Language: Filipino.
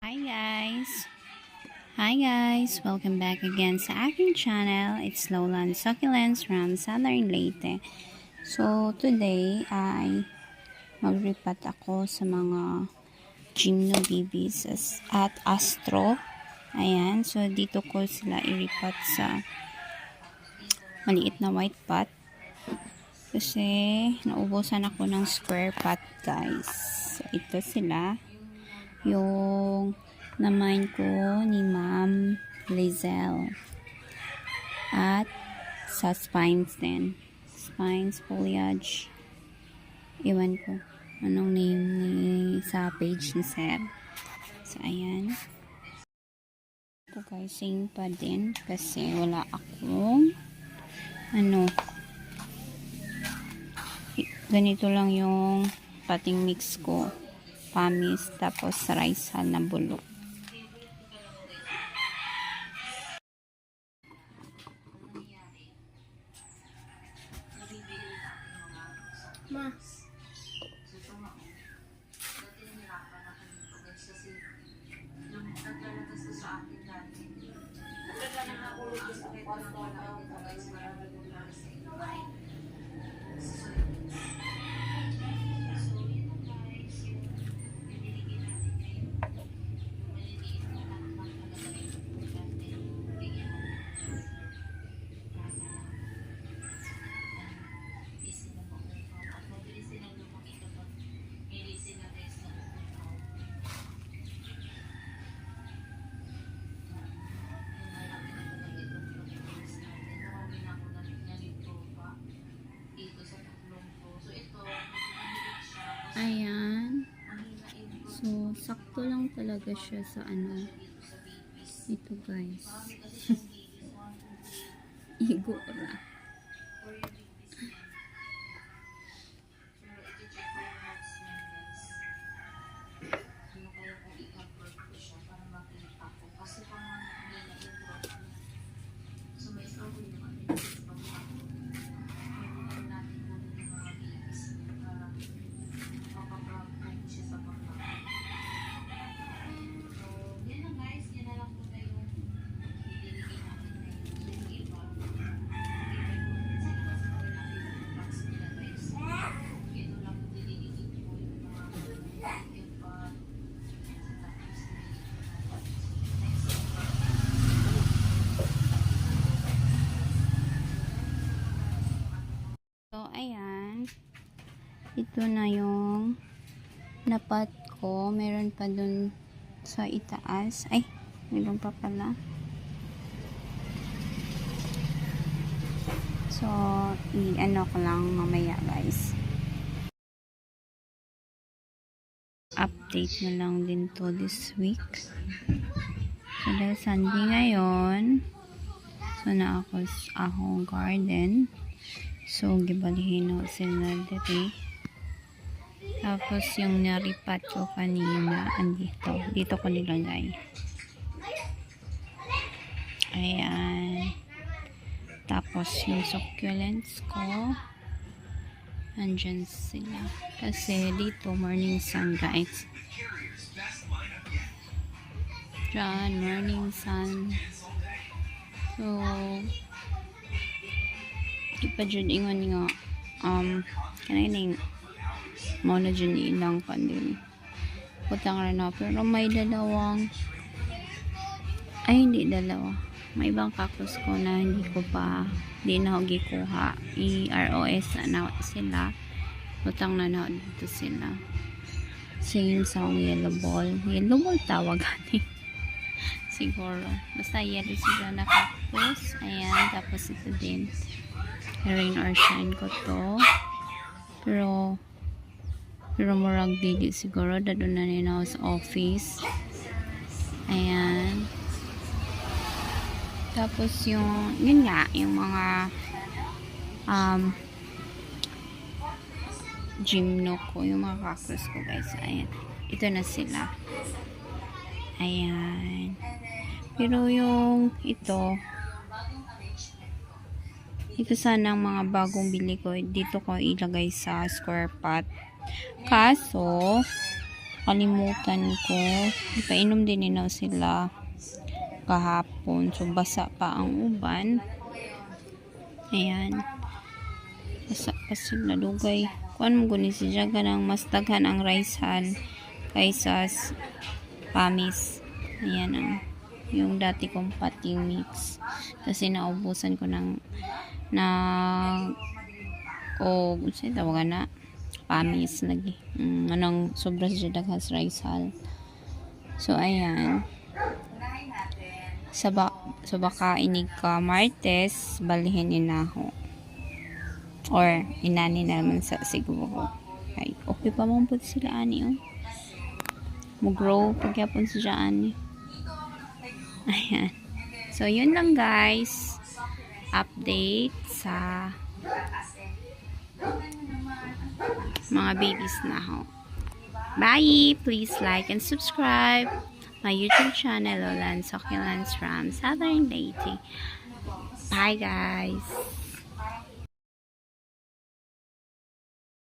Hi guys! Hi guys! Welcome back again sa aking channel. It's Lowland Succulents from Southern Leyte. So today ay magripat ako sa mga gymnobibis at astro. Ayan, so dito ko sila iripat sa maliit na white pot. Kasi naubusan ako ng square pot guys. So ito sila. Yung naman ko ni Ma'am Lizelle at sa spines din, spines foliage, iwan ko anong name sa page ni Sir. So ayan, ito guys, same pa din kasi wala akong ganito lang yung pating mix ko, pamis, tapos rice hull na bulok. Ma. Ayan. So, sakto lang talaga siya sa ito guys. Igora. So, ayan. Ito na yung napat ko. Meron pa dun sa itaas. Ay, meron pa pala. So, i-ano ko lang mamaya guys. Update na lang din to this week. So, dahil Sunday ngayon, so na ako sa akong garden. So, gibalihin ako sila dito. Tapos, yung naripat ko kanina, andito. Dito ko nilagay. Ayan. Tapos, yung succulents ko, andyan sila. Kasi, dito, morning sun, guys. Diyan, morning sun. So, di pa dyan ingon nga kanayin mo na dyan ilang pa din putang rin na, pero may dalawang hindi dalawa, may ibang cactus ko na hindi na ako gikuha, i-ROS na sila, putang na dito sila. Same sa yellow ball tawagan siguro, basta yellow sila na cactus. Ayan, tapos ito din rain or shine ko to, pero murag dili siguro dado na nila sa office. Ayan, tapos yung yun nga, yung mga gymno ko, yung mga cactus ko guys. Ayan, ito na sila. Ayan, pero yung ito sana ang mga bagong bili ko, dito ko ilagay sa square pot. Kaso nakalimutan ko. Ipainom din nila sila kahapon. So, basa pa ang uban. Ayan. Basa pa sila dugay. Kuan mo guni siya ganang mas daghan ang rice hull kaysa pamis. Ayan ang yung dati kong pating mix. Kasi naubusan ko ng kasi tawagan na pamis lagi. Anong sobra siya daghan sa rice hull. So, ayan. So baka inig ka Martes, balihin ni na ako. Or inani na naman sa siguro. Ay, okay pa mong put sila ani oh. Mo-grow pagyapon sila ani. Ayan. So, yun lang guys. Update sa mga babies na ho. Bye! Please like and subscribe my YouTube channel, Lolan Succulents from Southern Leyte. Bye guys!